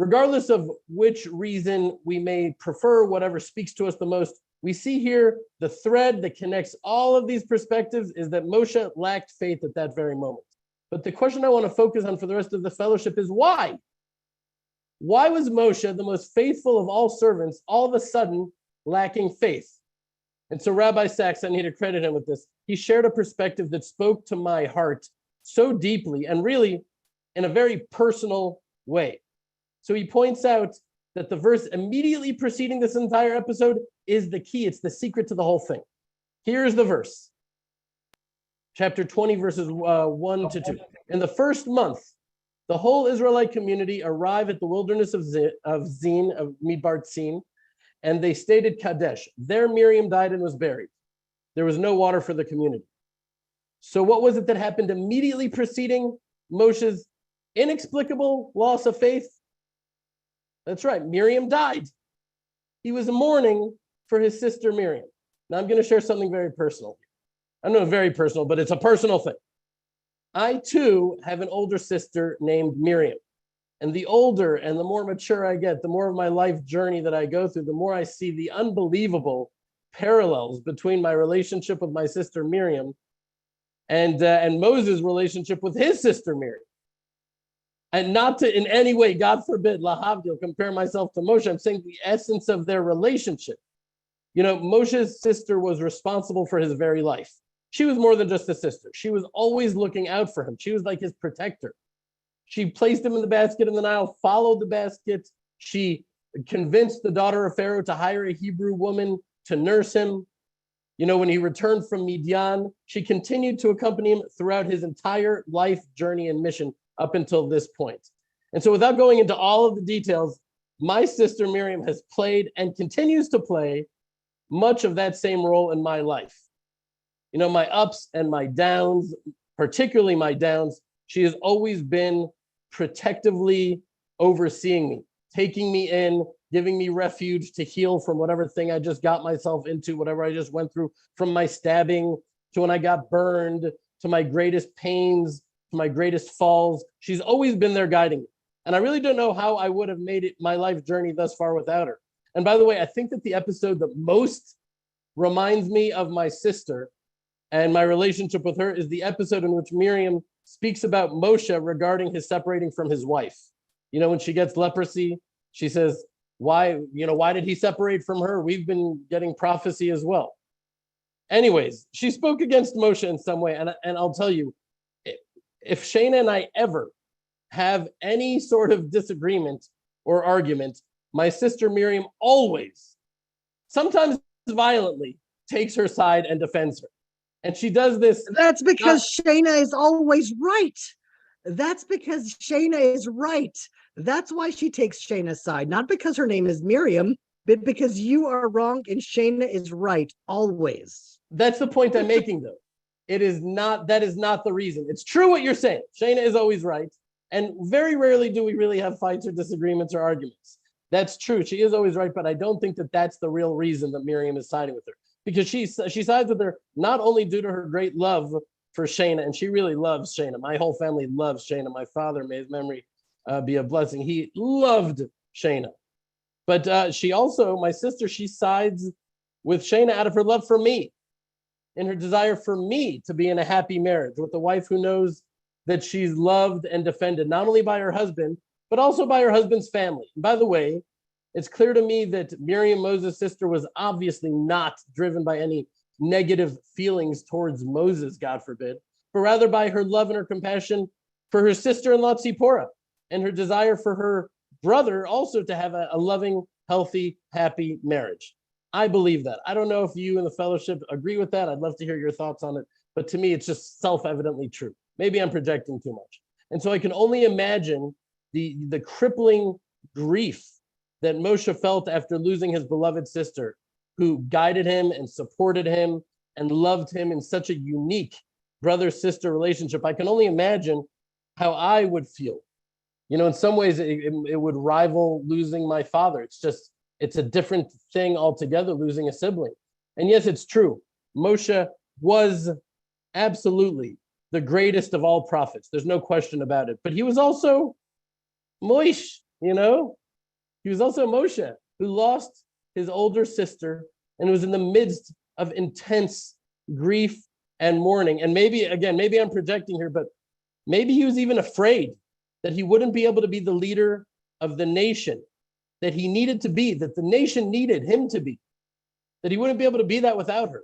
regardless of which reason we may prefer, whatever speaks to us the most, we see here the thread that connects all of these perspectives is that Moshe lacked faith at that very moment. But the question I want to focus on for the rest of the fellowship is why? Why was Moshe, the most faithful of all servants, all of a sudden lacking faith? And so Rabbi Sachs, I need to credit him with this. He shared a perspective that spoke to my heart so deeply and really in a very personal way. So he points out that the verse immediately preceding this entire episode is the key. It's the secret to the whole thing. Here's the verse. Chapter 20, verses 1 to 2. In the first month, the whole Israelite community arrived at the wilderness of Zin, of Midbar Tzin, and they stayed at Kadesh. There Miriam died and was buried. There was no water for the community. So what was it that happened immediately preceding Moshe's inexplicable loss of faith? That's right, Miriam died. He was mourning for his sister Miriam. Now I'm going to share something very personal. I don't know, very personal, but it's a personal thing. I too have an older sister named Miriam. And the older and the more mature I get, the more of my life journey that I go through, the more I see the unbelievable parallels between my relationship with my sister Miriam and Moses' relationship with his sister Miriam. And not to in any way, God forbid, lahavdil, compare myself to Moshe. I'm saying the essence of their relationship. You know, Moshe's sister was responsible for his very life. She was more than just a sister. She was always looking out for him. She was like his protector. She placed him in the basket in the Nile, followed the basket. She convinced the daughter of Pharaoh to hire a Hebrew woman to nurse him. You know, when he returned from Midian, she continued to accompany him throughout his entire life journey and mission up until this point. And so without going into all of the details, my sister Miriam has played and continues to play much of that same role in my life. You know, my ups and my downs, particularly my downs, she has always been protectively overseeing me, taking me in, giving me refuge to heal from whatever thing I just got myself into, whatever I just went through, from my stabbing to when I got burned, to my greatest pains, to my greatest falls. She's always been there guiding me. And I really don't know how I would have made it my life journey thus far without her. And by the way, I think that the episode that most reminds me of my sister and my relationship with her is the episode in which Miriam speaks about Moshe regarding his separating from his wife. You know, when she gets leprosy, she says, why did he separate from her? We've been getting prophecy as well. Anyways, she spoke against Moshe in some way. And I'll tell you, if Shayna and I ever have any sort of disagreement or argument, my sister Miriam always, sometimes violently, takes her side and defends her. And she does this. That's because Shayna is always right. That's because Shayna is right. That's why she takes Shayna's side, not because her name is Miriam, but because you are wrong and Shayna is right always. That's the point I'm making, though. That is not the reason. It's true what you're saying. Shayna is always right. And very rarely do we really have fights or disagreements or arguments. That's true. She is always right, but I don't think that that's the real reason that Miriam is siding with her. Because she sides with her not only due to her great love for Shayna, and she really loves Shayna. My whole family loves Shayna. My father, may his memory be a blessing. He loved Shayna. But she also, my sister, she sides with Shayna out of her love for me, in her desire for me to be in a happy marriage with a wife who knows that she's loved and defended, not only by her husband, but also by her husband's family. And by the way, it's clear to me that Miriam, Moses' sister, was obviously not driven by any negative feelings towards Moses, God forbid, but rather by her love and her compassion for her sister-in-law Tzipporah, and her desire for her brother also to have a loving, healthy, happy marriage. I believe that. I don't know if you and the fellowship agree with that. I'd love to hear your thoughts on it. But to me, it's just self-evidently true. Maybe I'm projecting too much. And so I can only imagine the crippling grief that Moshe felt after losing his beloved sister, who guided him and supported him and loved him in such a unique brother-sister relationship. I can only imagine how I would feel. You know, in some ways, it would rival losing my father. It's a different thing altogether, losing a sibling. And yes, it's true. Moshe was absolutely the greatest of all prophets. There's no question about it. But he was also Moish. you know? He was also Moshe, who lost his older sister and was in the midst of intense grief and mourning. And maybe, again, maybe I'm projecting here, but maybe he was even afraid that he wouldn't be able to be the leader of the nation that he needed to be, that the nation needed him to be, that he wouldn't be able to be that without her.